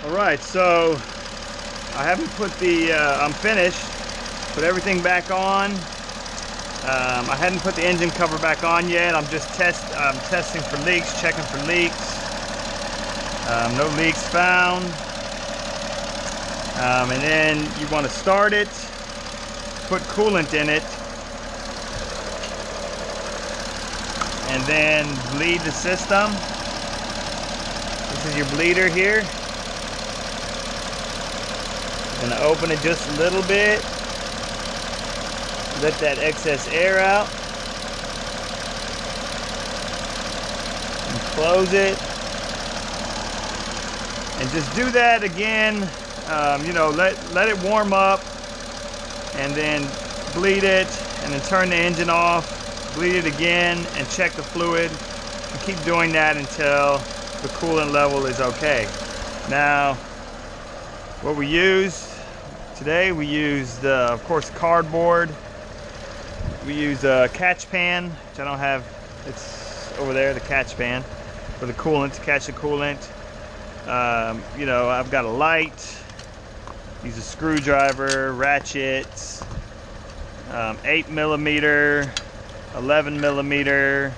Alright, so I haven't put the, I'm finished, put everything back on. I hadn't put the engine cover back on yet. I'm just testing for leaks, checking for leaks. No leaks found. And then you want to start it, put coolant in it, and then bleed the system. This is your bleeder here. I'm gonna open it just a little bit, let that excess air out, and close it, and just do that again. You know, let it warm up, and then bleed it, and then turn the engine off, bleed it again, and check the fluid, and keep doing that until the coolant level is okay. Now, what we used today, we used, of course, cardboard. We use a catch pan, which I don't have. It's over there, the catch pan for the coolant, to catch the coolant. You know, I've got a light. Use a screwdriver, ratchets, 8mm, 11mm,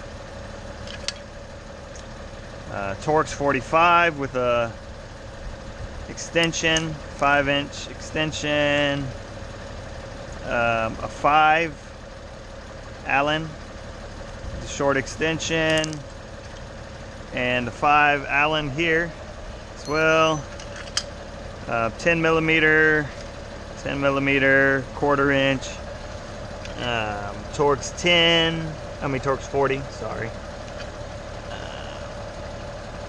Torx 45 with a extension, 5-inch extension, a 5 Allen, the short extension, and the 5 Allen here as well. 10mm, 1/4 inch, Torx 40, sorry.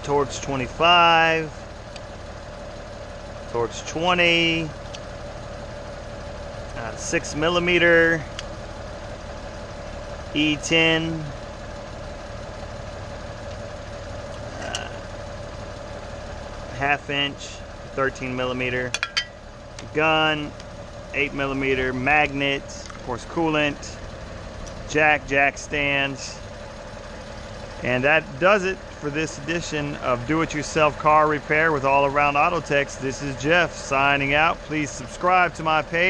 Torx 25, Torx 20, 6mm, E10, half-inch, 13mm, gun, 8mm, magnet, of course coolant, jack stands. And that does it for this edition of Do-It-Yourself Car Repair with All Around Auto Techs. This is Jeff signing out. Please subscribe to my page.